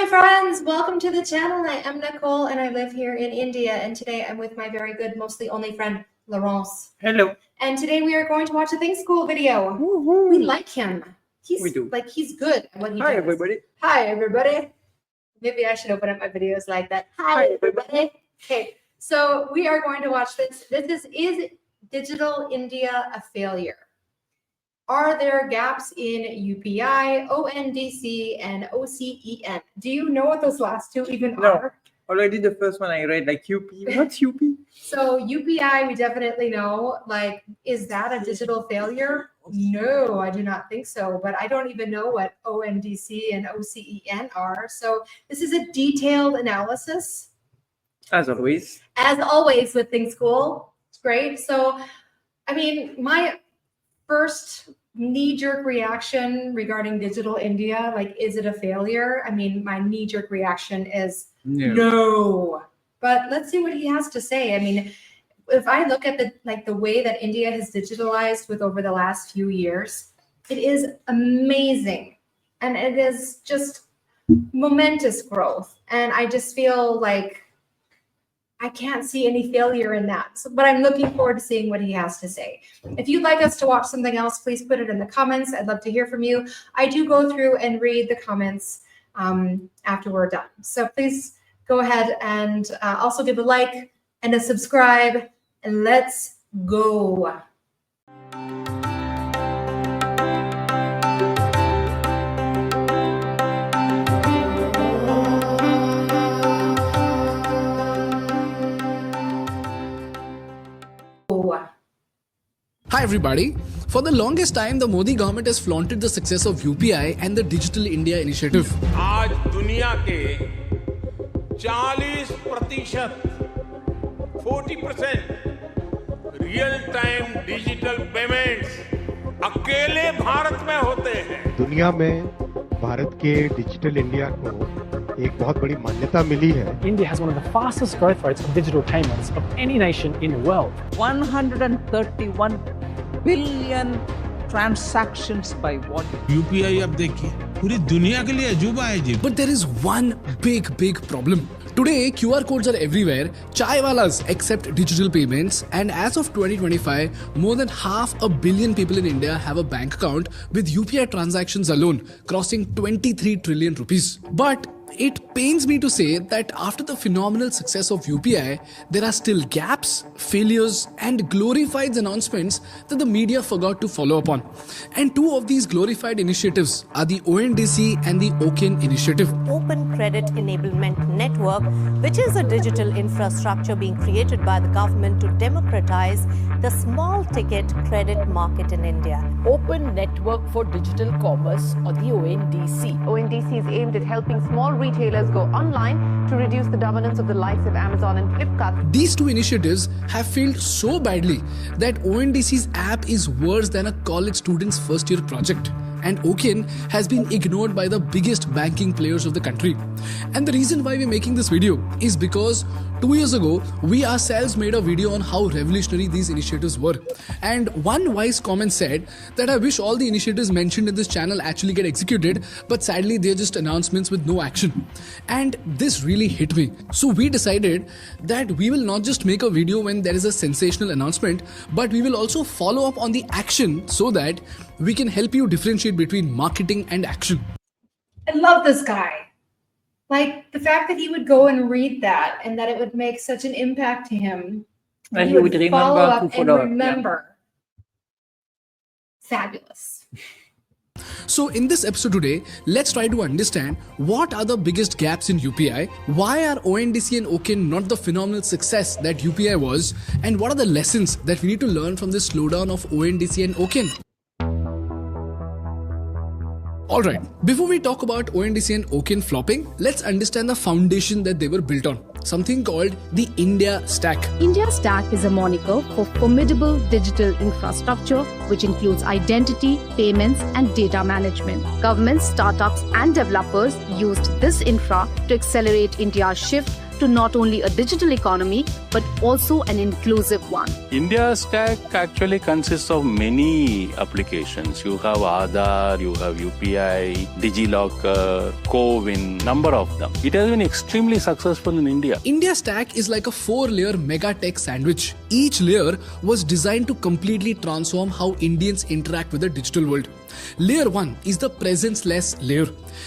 my friends, welcome to the channel. I am Nicole and I live here in India, and today I'm with my very good, mostly only friend, Laurence. Hello. And today we are going to watch a Think School video. Woo-hoo. We like him. We do. He's good at what he does. Hi, everybody. Hi, everybody. Maybe I should open up my videos like that. Hi, everybody. Okay, so we are going to watch this. Is Digital India a failure? Are there gaps in UPI, ONDC, and OCEN? Do you know what those last two even are? Already the first one I read, like UP. What's UP? So UPI, we definitely know. Like, is that a digital failure? No, I do not think so. But I don't even know what ONDC and OCEN are. So this is a detailed analysis. As always. As always with Think School. It's great. So, I mean, my first knee-jerk reaction regarding Digital India, like, is it a failure? I mean, my knee-jerk reaction is no. But let's see what he has to say. I mean, if I look at the way that India has digitalized with over the last few years, it is amazing. And it is just momentous growth. And I just feel like I can't see any failure in that. So, but I'm looking forward to seeing what he has to say. If you'd like us to watch something else, please put it in the comments. I'd love to hear from you. I do go through and read the comments after we're done. So please go ahead and also give a like and a subscribe, and let's go. Hi everybody. For the longest time, the Modi government has flaunted the success of UPI and the Digital India initiative. आज दुनिया के 40% 40% real time digital payments अकेले भारत में होते हैं। दुनिया में भारत के डिजिटल इंडिया को एक बहुत बड़ी मान्यता मिली है। India has one of the fastest growth rates of digital payments of any nation in the world. 131 billion transactions by volume. UPI अब देखिए पूरी दुनिया के लिए अजूबा है जी। But there is one big problem. Today, QR codes are everywhere, chaiwalas accept digital payments, and as of 2025, more than 500 million people in India have a bank account, with UPI transactions alone crossing 23 trillion rupees. But it pains me to say that after the phenomenal success of UPI, there are still gaps, failures, and glorified announcements that the media forgot to follow up on. And two of these glorified initiatives are the ONDC and the OCEN initiative. Open Credit Enablement Network, which is a digital infrastructure being created by the government to democratize the small ticket credit market in India. Open Network for Digital Commerce, or the ONDC. ONDC is aimed at helping small retailers go online to reduce the dominance of the likes of Amazon and Flipkart. These two initiatives have failed so badly that ONDC's app is worse than a college student's first year project. And OCEN has been ignored by the biggest banking players of the country. And the reason why we're making this video is because 2 years ago, we ourselves made a video on how revolutionary these initiatives were. And one wise comment said that I wish all the initiatives mentioned in this channel actually get executed, but sadly they're just announcements with no action. And this really hit me. So we decided that we will not just make a video when there is a sensational announcement, but we will also follow up on the action so that we can help you differentiate between marketing and action. I love this guy. Like, the fact that he would go and read that and that it would make such an impact to him. And he would follow up to and follow up. remember. Fabulous. So in this episode today, let's try to understand what are the biggest gaps in UPI, why are ONDC and OCEN not the phenomenal success that UPI was, and what are the lessons that we need to learn from this slowdown of ONDC and OCEN. Alright, before we talk about ONDC and OCEN flopping, let's understand the foundation that they were built on. Something called the India Stack. India Stack is a moniker for formidable digital infrastructure which includes identity, payments and data management. Governments, startups and developers used this infra to accelerate India's shift to not only a digital economy, but also an inclusive one. India Stack actually consists of many applications. You have Aadhaar, you have UPI, DigiLocker, CoWIN, number of them. It has been extremely successful in India. India Stack is like a 4-layer mega tech sandwich. Each layer was designed to completely transform how Indians interact with the digital world. Layer 1 is the presence-less layer.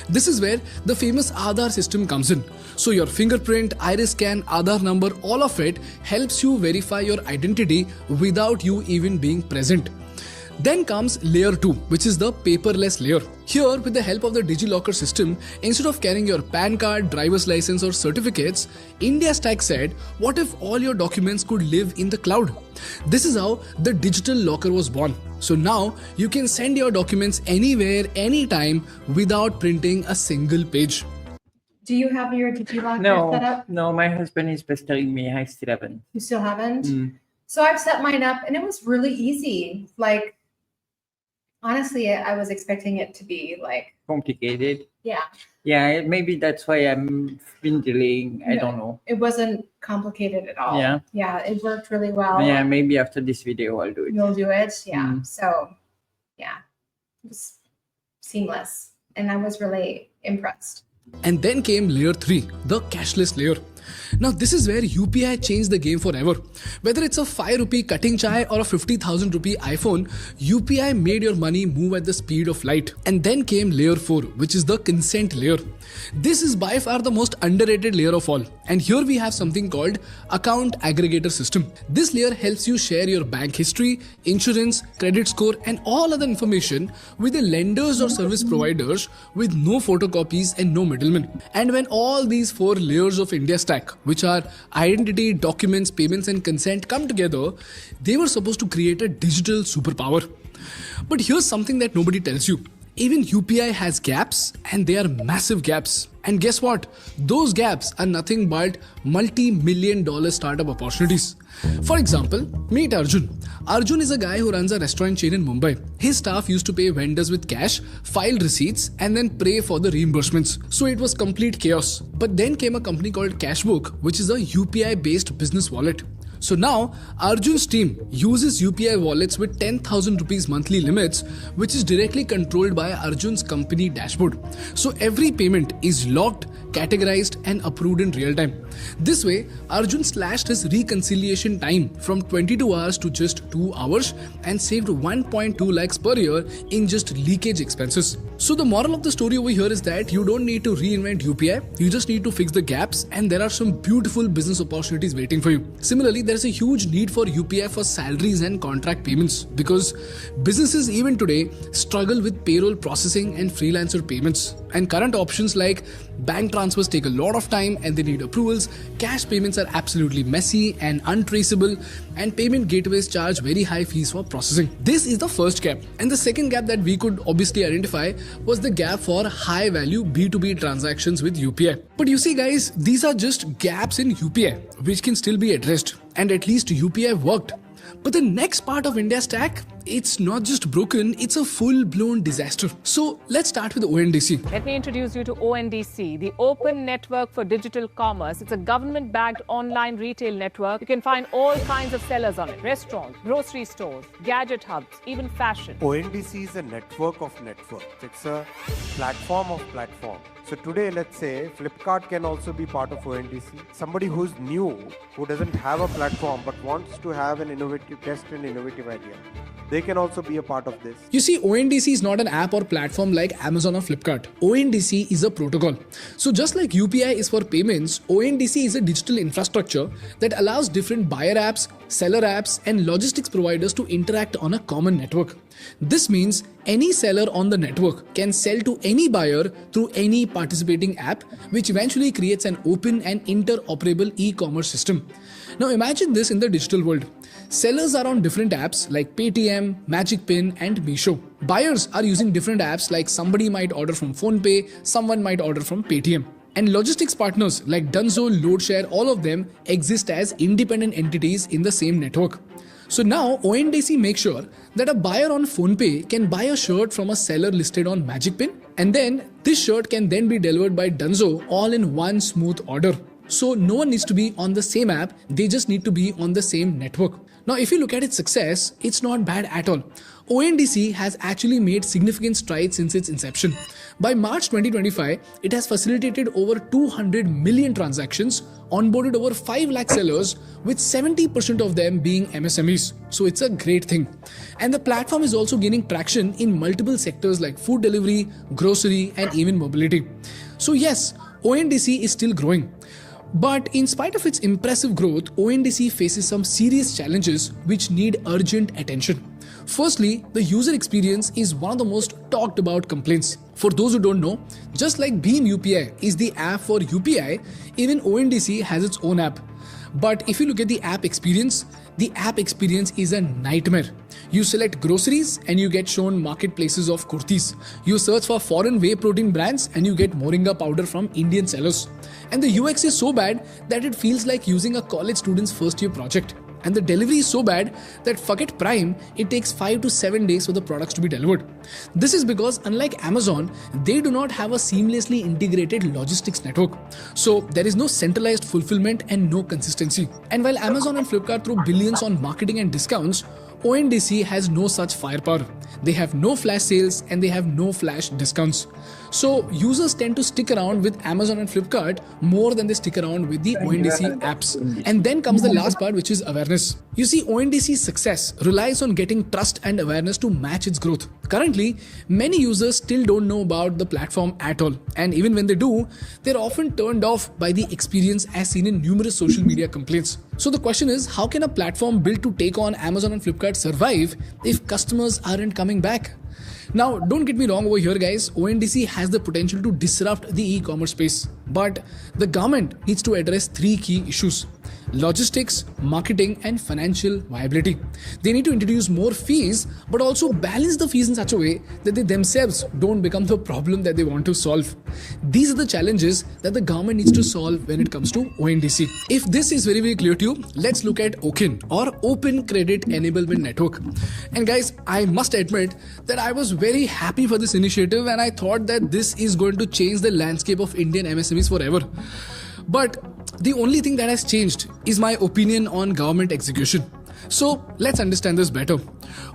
This is where the famous Aadhaar system comes in. So your fingerprint, iris scan, Aadhaar number, all of it helps you verify your identity without you even being present. Then comes layer 2, which is the paperless layer. Here, with the help of the DigiLocker system, instead of carrying your PAN card, driver's license or certificates, India Stack said, what if all your documents could live in the cloud? This is how the digital locker was born. So now you can send your documents anywhere, anytime without printing a single page. Do you have your DigiLocker set up? No, my husband is pestering me. I still haven't. You still haven't? So I've set mine up and it was really easy. Like, honestly, I was expecting it to be like Complicated. Yeah. Yeah, maybe that's why I'm been delaying. I don't know. It wasn't complicated at all. Yeah. Yeah, it worked really well. Yeah, maybe after this video I'll do it. You'll do it. Yeah. So yeah, it was seamless. And I was really impressed. And then came layer 3, the cashless layer. Now this is where UPI changed the game forever. Whether it's a 5 rupee cutting chai or a 50,000 rupee iPhone, UPI made your money move at the speed of light. And then came layer 4, which is the consent layer. This is by far the most underrated layer of all. And here we have something called account aggregator system. This layer helps you share your bank history, insurance, credit score and all other information with the lenders or service providers with no photocopies and no middlemen. And when all these 4 layers of India Stack, which are identity, documents, payments and consent, come together, they were supposed to create a digital superpower. But here's something that nobody tells you. Even UPI has gaps, and they are massive gaps. And guess what? Those gaps are nothing but multi-million-dollar startup opportunities. For example, meet Arjun. Arjun is a guy who runs a restaurant chain in Mumbai. His staff used to pay vendors with cash, file receipts, and then pray for the reimbursements. So it was complete chaos. But then came a company called Cashbook, which is a UPI-based business wallet. So now, Arjun's team uses UPI wallets with 10,000 rupees monthly limits, which is directly controlled by Arjun's company dashboard. So every payment is logged, categorized and approved in real time. This way, Arjun slashed his reconciliation time from 22 hours to just 2 hours and saved 1.2 lakhs per year in just leakage expenses. So the moral of the story over here is that you don't need to reinvent UPI, you just need to fix the gaps, and there are some beautiful business opportunities waiting for you. Similarly, there is a huge need for UPI for salaries and contract payments because businesses even today struggle with payroll processing and freelancer payments. And current options like bank transfers take a lot of time and they need approvals, cash payments are absolutely messy and untraceable, and payment gateways charge very high fees for processing. This is the first gap. And the second gap that we could obviously identify was the gap for high value B2B transactions with UPI. But you see guys, these are just gaps in UPI which can still be addressed, and at least UPI worked. But the next part of India Stack, it's not just broken, it's a full-blown disaster. So let's start with ONDC. Let me introduce you to ONDC, the Open Network for Digital Commerce. It's a government-backed online retail network. You can find all kinds of sellers on it. Restaurants, grocery stores, gadget hubs, even fashion. ONDC is a network of networks. It's a platform of platforms. So today, let's say Flipkart can also be part of ONDC. Somebody who's new, who doesn't have a platform but wants to have an innovative test and innovative idea, they can also be a part of this. You see, ONDC is not an app or platform like Amazon or Flipkart. ONDC is a protocol. So just like UPI is for payments, ONDC is a digital infrastructure that allows different buyer apps, seller apps, and logistics providers to interact on a common network. This means any seller on the network can sell to any buyer through any participating app, which eventually creates an open and interoperable e-commerce system. Now imagine this in the digital world. Sellers are on different apps like Paytm, MagicPin and Meesho. Buyers are using different apps like somebody might order from PhonePe, someone might order from Paytm. And logistics partners like Dunzo, Loadshare, all of them exist as independent entities in the same network. So now ONDC makes sure that a buyer on PhonePe can buy a shirt from a seller listed on MagicPin, and then this shirt can then be delivered by Dunzo all in one smooth order. So no one needs to be on the same app, they just need to be on the same network. Now, if you look at its success, it's not bad at all. ONDC has actually made significant strides since its inception. By March 2025, it has facilitated over 200 million transactions, onboarded over 5 lakh sellers, with 70% of them being MSMEs. So it's a great thing. And the platform is also gaining traction in multiple sectors like food delivery, grocery, and even mobility. So yes, ONDC is still growing. But in spite of its impressive growth, ONDC faces some serious challenges which need urgent attention. Firstly, the user experience is one of the most talked about complaints. For those who don't know, just like Bheem UPI is the app for UPI, even ONDC has its own app. But if you look at the app experience is a nightmare. You select groceries and you get shown marketplaces of kurtis. You search for foreign whey protein brands and you get moringa powder from Indian sellers. And the UX is so bad that it feels like using a college student's first year project. And the delivery is so bad that forget Prime, it takes 5 to 7 days for the products to be delivered. This is because unlike Amazon, they do not have a seamlessly integrated logistics network. So there is no centralized fulfillment and no consistency. And while Amazon and Flipkart throw billions on marketing and discounts, ONDC has no such firepower. They have no flash sales and they have no flash discounts. So users tend to stick around with Amazon and Flipkart more than they stick around with the ONDC apps. And then comes the last part, which is awareness. You see, ONDC's success relies on getting trust and awareness to match its growth. Currently, many users still don't know about the platform at all. And even when they do, they're often turned off by the experience as seen in numerous social media complaints. So the question is, how can a platform built to take on Amazon and Flipkart survive if customers aren't coming back? Now, don't get me wrong over here, guys. ONDC has the potential to disrupt the e-commerce space. But the government needs to address 3 key issues: logistics, marketing, and financial viability. They need to introduce more fees, but also balance the fees in such a way that they themselves don't become the problem that they want to solve. These are the challenges that the government needs to solve when it comes to ONDC. If this is very, very clear to you, let's look at OCEN, or Open Credit Enablement Network. And guys, I must admit that I was very happy for this initiative and I thought that this is going to change the landscape of Indian MSMEs forever. But the only thing that has changed is my opinion on government execution. So let's understand this better.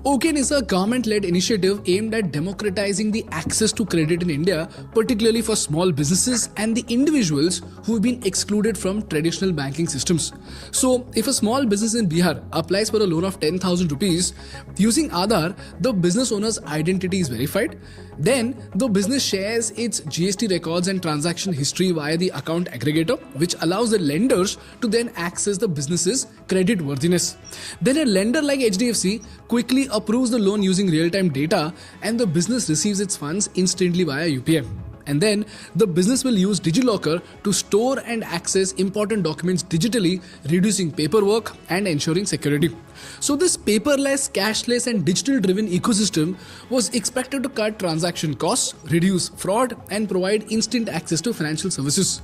OCEN is a government-led initiative aimed at democratizing the access to credit in India, particularly for small businesses and the individuals who have been excluded from traditional banking systems. So if a small business in Bihar applies for a loan of 10,000 rupees, using Aadhaar, the business owner's identity is verified. Then the business shares its GST records and transaction history via the account aggregator, which allows the lenders to then access the business's credit worthiness. Then a lender like HDFC quickly approves the loan using real-time data and the business receives its funds instantly via UPI. And then the business will use DigiLocker to store and access important documents digitally, reducing paperwork and ensuring security. So this paperless, cashless and digital-driven ecosystem was expected to cut transaction costs, reduce fraud and provide instant access to financial services.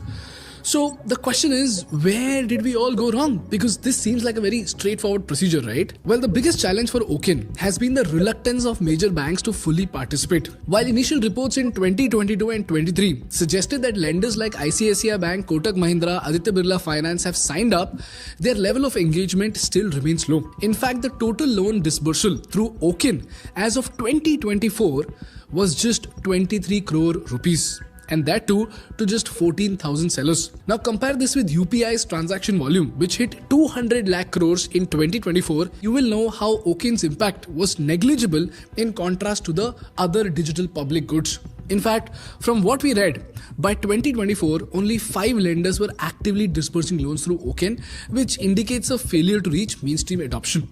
So the question is, where did we all go wrong? Because this seems like a very straightforward procedure, right? Well, the biggest challenge for OCEN has been the reluctance of major banks to fully participate. While initial reports in 2022 and 23 suggested that lenders like ICICI Bank, Kotak Mahindra, Aditya Birla Finance have signed up, their level of engagement still remains low. In fact, the total loan disbursal through OCEN as of 2024 was just 23 crore rupees. And that too to just 14,000 sellers. Now compare this with UPI's transaction volume, which hit 200 lakh crores in 2024. You will know how OCEN's impact was negligible in contrast to the other digital public goods. In fact, from what we read, by 2024, only 5 lenders were actively disbursing loans through OCEN, which indicates a failure to reach mainstream adoption.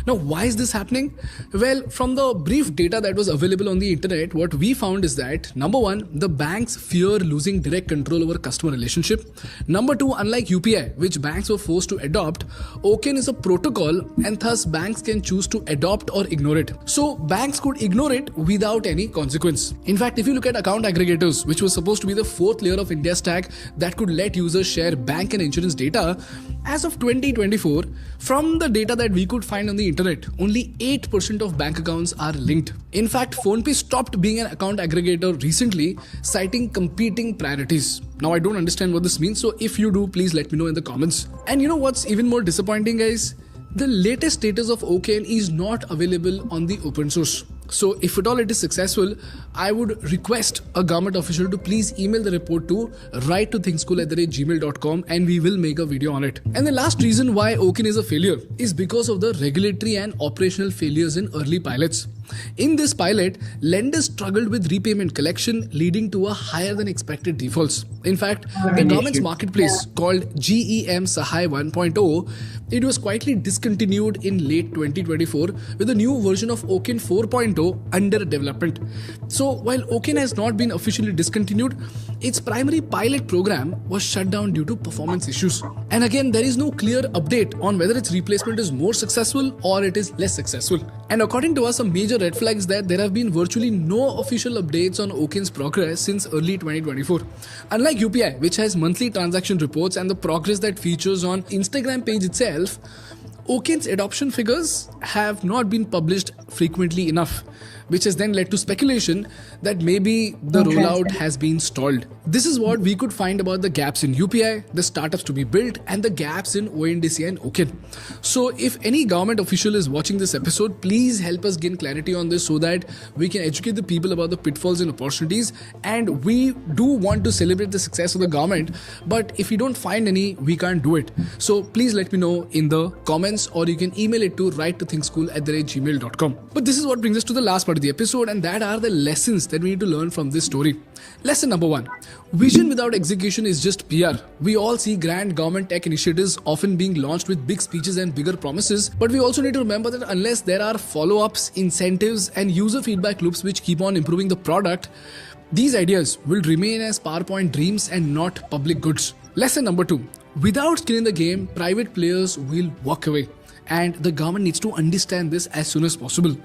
Now, why is this happening? Well, from the brief data that was available on the internet, what we found is that, number 1, the banks fear losing direct control over customer relationship. Number 2, unlike UPI, which banks were forced to adopt, OCEN is a protocol and thus banks can choose to adopt or ignore it. So, banks could ignore it without any consequence. In fact, if you you look at account aggregators, which was supposed to be the fourth layer of India's stack that could let users share bank and insurance data, as of 2024, from the data that we could find on the internet, only 8% of bank accounts are linked. In fact, PhonePe stopped being an account aggregator recently, citing competing priorities. Now, I don't understand what this means, so if you do, please let me know in the comments. And you know what's even more disappointing, guys? The latest status of OCEN is not available on the open source. So if at all it is successful, I would request a government official to please email the report to write-to-thinkschool@gmail.com and we will make a video on it. And the last reason why OCEN is a failure is because of the regulatory and operational failures in early pilots. In this pilot, lenders struggled with repayment collection, leading to a higher than expected defaults. In fact, the government's marketplace called GEM Sahay 1.0, it was quietly discontinued in late 2024 with a new version of OCEN 4.0 under development. So while OCEN has not been officially discontinued, its primary pilot program was shut down due to performance issues. And again, there is no clear update on whether its replacement is more successful or it is less successful. And according to us, a major red flag is that there have been virtually no official updates on OCEN's progress since early 2024. Unlike UPI, which has monthly transaction reports and the progress that features on Instagram page itself, OCEN's adoption figures have not been published frequently enough, which has then led to speculation that maybe the rollout has been stalled. This is what we could find about the gaps in UPI, the startups to be built, and the gaps in ONDC and OCEN. So if any government official is watching this episode, please help us gain clarity on this so that we can educate the people about the pitfalls and opportunities. And we do want to celebrate the success of the government, but if we don't find any, we can't do it. So please let me know in the comments, or you can email it to write-to-thinkschool@gmail.com. But this is what brings us to the last part of the episode, and that are the lessons that we need to learn from this story. Lesson number 1. Vision without execution is just PR. We all see grand government tech initiatives often being launched with big speeches and bigger promises, but we also need to remember that unless there are follow-ups, incentives, and user feedback loops which keep on improving the product, these ideas will remain as PowerPoint dreams and not public goods. Lesson number 2. Without skin in the game, private players will walk away. And the government needs to understand this as soon as possible.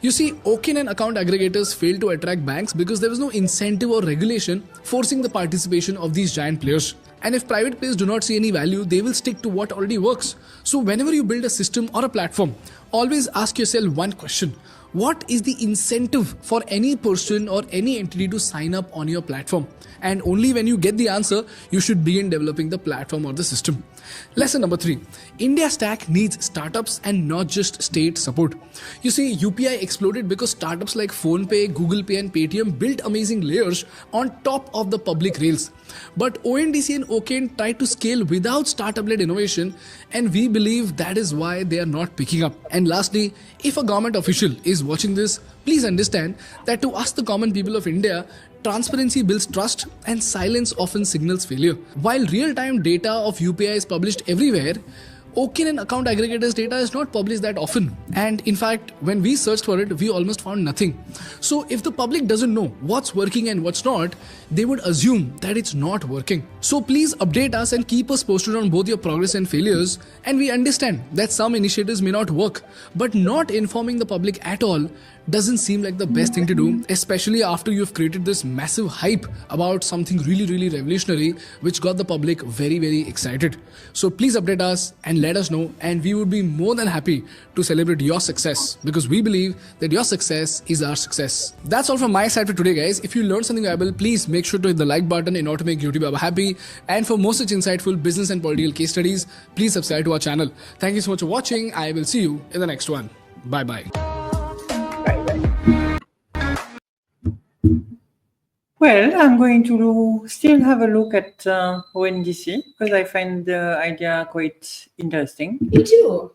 You see, OCEN and account aggregators failed to attract banks because there was no incentive or regulation forcing the participation of these giant players. And if private players do not see any value, they will stick to what already works. So whenever you build a system or a platform, always ask yourself one question. What is the incentive for any person or any entity to sign up on your platform? And only when you get the answer, you should begin developing the platform or the system. Lesson number 3. India stack needs startups and not just state support. You see, UPI exploded because startups like PhonePe, Google Pay and Paytm built amazing layers on top of the public rails. But ONDC and OCEN tried to scale without startup-led innovation, and we believe that is why they are not picking up. And lastly, if a government official is watching this, please understand that to us, the common people of India, transparency builds trust and silence often signals failure. While real-time data of UPI is published everywhere, OCEN and account aggregators data is not published that often. And in fact, when we searched for it, we almost found nothing. So if the public doesn't know what's working and what's not, they would assume that it's not working. So please update us and keep us posted on both your progress and failures. And we understand that some initiatives may not work, but not informing the public at all doesn't seem like the best thing to do, especially after you've created this massive hype about something really revolutionary, which got the public very excited. So please update us and let us know, and we would be more than happy to celebrate your success, because we believe that your success is our success. That's all from my side for today, guys. If you learned something valuable, please make sure to hit the like button in order to make YouTube Baba happy. And for more such insightful business and political case studies, please subscribe to our channel. Thank you so much for watching. I will see you in the next one. Bye. Well, I'm going to still have a look at ONDC because I find the idea quite interesting. You do.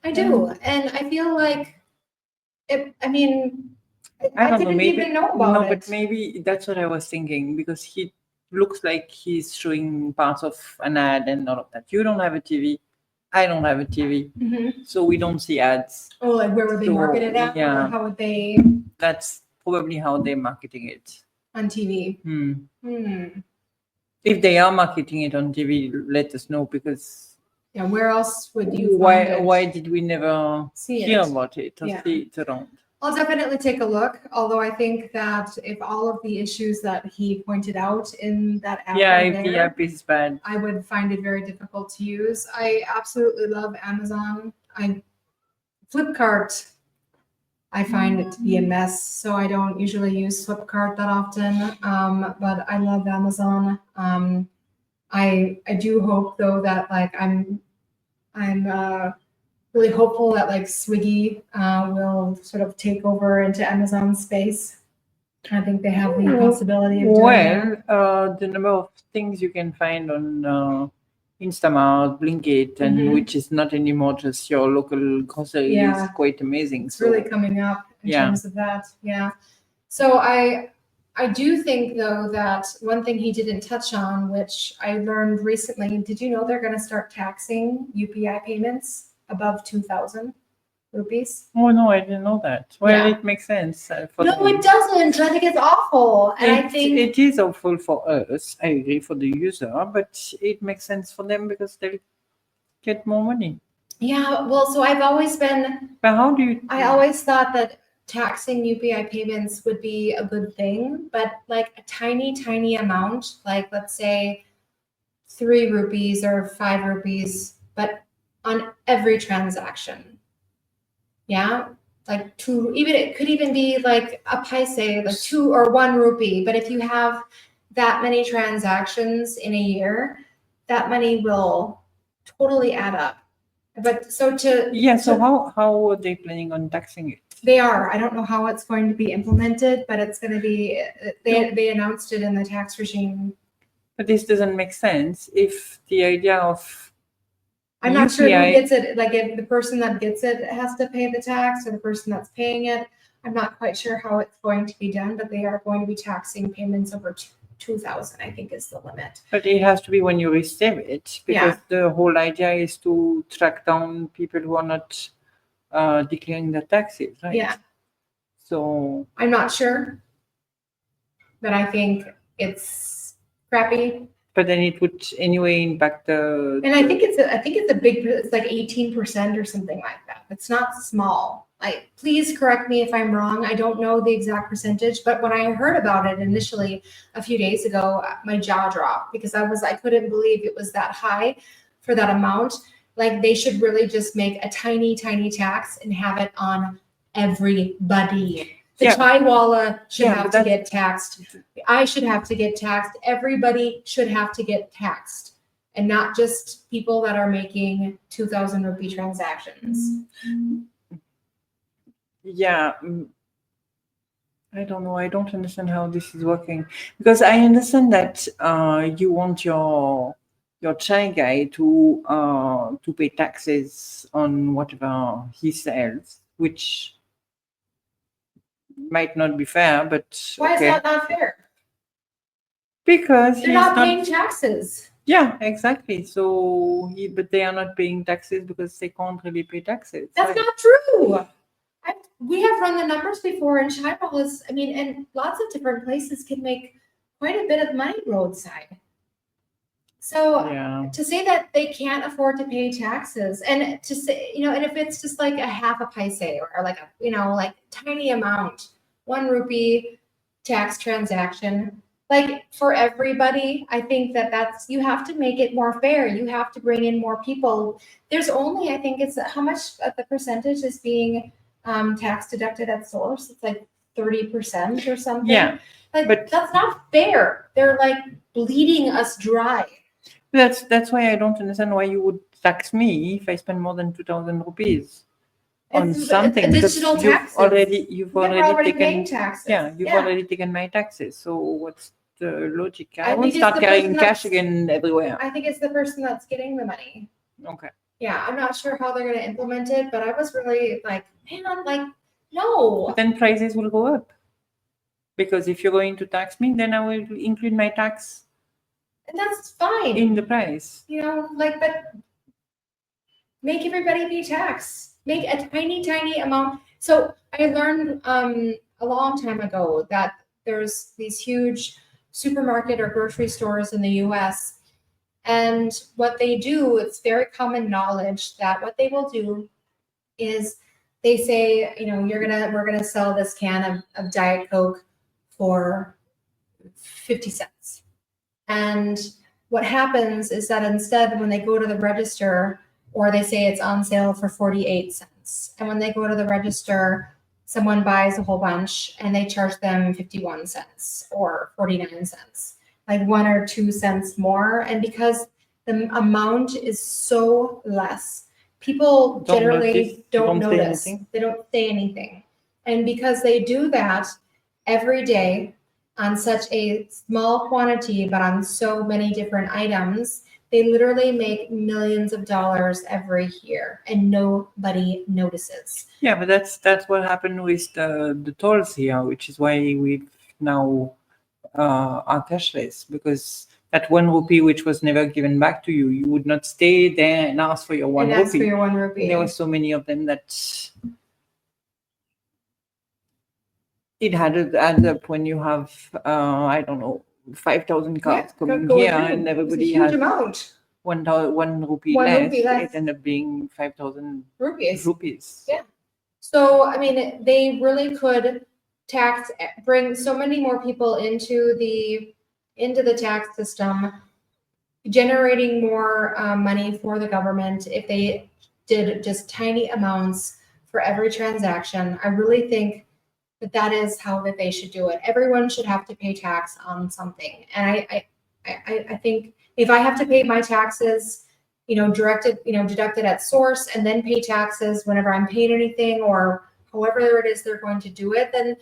I do. And I feel like, I don't know, didn't even know about it. But maybe that's what I was thinking, because he looks like he's showing parts of an ad and all of that. You don't have a TV. I don't have a TV. So we don't see ads. Oh, like where would they market it at? Yeah. Or how would they? That's probably how they're marketing it. On TV. If they are marketing it on TV, let us know, because where else would you find it? Why did we never see hear it? about it or see it around? I'll definitely take a look, although I think that if all of the issues that he pointed out in that app Yeah, are if the there, app is bad. I would find it very difficult to use. I absolutely love Amazon. Flipkart, I find it to be a mess, so I don't usually use Flipkart that often. But I love Amazon. I do hope though that like I'm really hopeful that like Swiggy will sort of take over into Amazon space. I think they have the possibility of doing that. Well, the number of things you can find on Instamart, Blinkit, and which is not anymore just your local grocery Yeah. is quite amazing. It's really coming up in terms of that. Yeah. So I do think though that one thing he didn't touch on, which I learned recently, did you know they're going to start taxing UPI payments above 2,000 rupees? Oh no, I didn't know that. Well, Yeah. it makes sense. No, it doesn't. I think it's awful. And I think it is awful for us. I agree for the user, but it makes sense for them because they'll get more money. yeah, well, so I've always been But how do you? I always thought that taxing UPI payments would be a good thing, but like a tiny amount, like let's say 3 rupees or 5 rupees, but on every transaction. Yeah, like 2, even it could even be like a paise, like 2 or 1 rupee. But if you have that many transactions in a year, that money will totally add up. But so how are they planning on taxing it? they are. I don't know how it's going to be implemented, but it's going to be. They announced it in the tax regime. But this doesn't make sense if the idea of I'm not sure who UPI gets it. Like if the person that gets it has to pay the tax, or the person that's paying it. I'm not quite sure how it's going to be done, but they are going to be taxing payments over 2,000. I think is the limit. But it has to be when you receive it, because Yeah. the whole idea is to track down people who are not declaring their taxes, right? Yeah. So I'm not sure, but I think it's crappy. but then it would anyway impact the. And I think it's a big. It's like 18% or something like that. It's not small. Like, please correct me if I'm wrong. I don't know the exact percentage, but when I heard about it initially a few days ago, my jaw dropped because I couldn't believe it was that high for that amount. Like, they should really just make a tiny tax and have it on everybody. The chaiwala should have to get taxed. I should have to get taxed. Everybody should have to get taxed, and not just people that are making 2,000 rupee transactions. Yeah. I don't know. I don't understand how this is working, because I understand that you want your chai guy to pay taxes on whatever he sells, which might not be fair, but Why okay. is that not fair? Because they're not paying taxes. Yeah, exactly. So, but they are not paying taxes because they can't really pay taxes. That's not true. We have run the numbers before, and chaiwalas, I mean, and lots of different places can make quite a bit of money roadside. So to say that they can't afford to pay taxes, and to say, and if it's just like a half a paise or like a, like tiny amount, 1 rupee tax transaction, like for everybody, I think that's, you have to make it more fair. You have to bring in more people. There's only, I think it's how much of the percentage is being tax deducted at source. It's like 30% or something. Yeah. But that's not fair. They're like bleeding us dry. That's why I don't understand why you would tax me if I spend more than 2,000 rupees on something. It's digital taxes. You've already taken paying taxes. Yeah, you've already taken my taxes. So what's the logic? I think won't it's start the carrying person cash again everywhere. I think it's the person that's getting the money. Okay. Yeah, I'm not sure how they're going to implement it, but I was really like, man, like, no. But then prices will go up. Because if you're going to tax me, then I will include my tax. And that's fine. In the price. But make everybody pay tax. Make a tiny amount. So I learned a long time ago that there's these huge supermarket or grocery stores in the US. And what they do, it's very common knowledge that what they will do is they say, we're gonna sell this can of Diet Coke for 50 cents. And what happens is that instead, when they go to the register, or they say it's on sale for 48 cents, and when they go to the register, someone buys a whole bunch and they charge them 51 cents or 49 cents, like 1 or 2 cents more. And because the amount is so less, people generally don't notice. They don't say anything. And because they do that every day on such a small quantity, but on so many different items, they literally make millions of dollars every year and nobody notices. Yeah, but that's what happened with the tolls here, which is why we've now are cashless, because that 1 rupee which was never given back to you, you would not stay there and ask for your 1 rupee. Ask for your 1 rupee. There were so many of them that it adds up when you have, I don't know, 5,000 cards coming here, and everybody has amount. 1 rupee less. It ended up being 5,000 rupees. Yeah. So, I mean, they really could bring so many more people into the tax system, generating more money for the government if they did just tiny amounts for every transaction. I really think that is how that they should do it. Everyone should have to pay tax on something. And I think if I have to pay my taxes, deducted at source, and then pay taxes whenever I'm paying anything, or however it is they're going to do it, then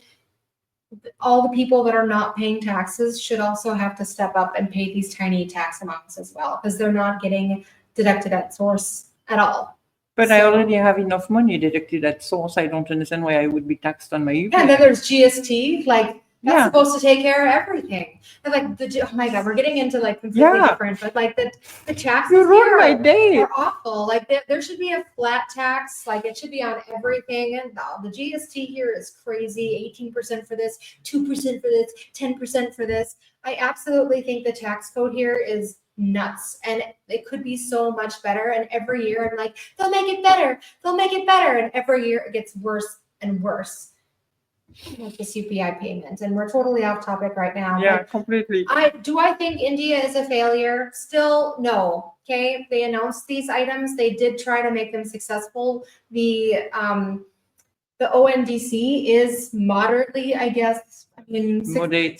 all the people that are not paying taxes should also have to step up and pay these tiny tax amounts as well, because they're not getting deducted at source at all. But I already have enough money deducted at source. I don't understand why I would be taxed on my UPI. Yeah, and then there's GST, that's supposed to take care of everything. And oh my God, we're getting into completely different, but the taxes here are awful. There should be a flat tax, it should be on everything. And the GST here is crazy. 18% for this, 2% for this, 10% for this. I absolutely think the tax code here is nuts, and it could be so much better. And every year I'm like, they'll make it better. And every year it gets worse and worse. With this UPI payment, and we're totally off topic right now. Yeah, completely. Do I think India is a failure? Still, no. Okay, they announced these items. They did try to make them successful. The ONDC is moderately, I guess. Moderate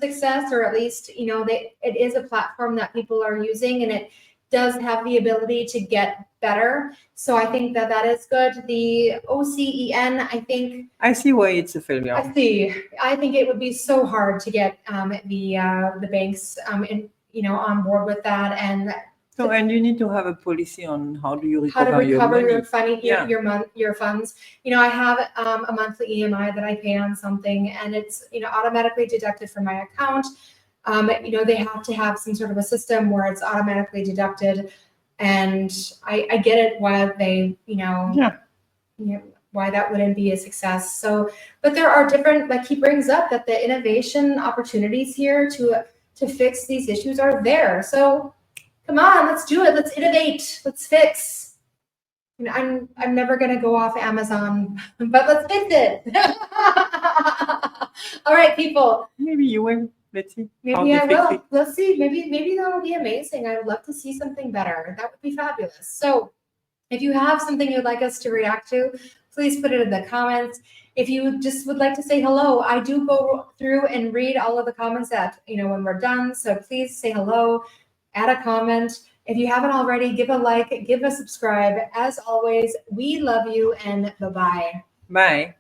success, or at least it is a platform that people are using, and it does have the ability to get better. So I think that is good. The OCEN, I see why it's a failure. I think it would be so hard to get the banks on board with that. And and you need to have a policy on how do you recover your funds. I have a monthly EMI that I pay on something, and it's automatically deducted from my account. They have to have some sort of a system where it's automatically deducted, and I get it why they, why that wouldn't be a success. So, but there are different, he brings up that the innovation opportunities here to fix these issues are there. So come on, let's do it. Let's innovate. Let's fix. I'm never going to go off Amazon, but let's fix it. All right, people. Maybe you will. Let's see. Maybe I will. Let's see. Maybe that'll be amazing. I would love to see something better. That would be fabulous. So if you have something you'd like us to react to, please put it in the comments. If you just would like to say hello, I do go through and read all of the comments when we're done. So please say hello, add a comment. If you haven't already, give a like, give a subscribe. As always, we love you, and bye-bye. Bye.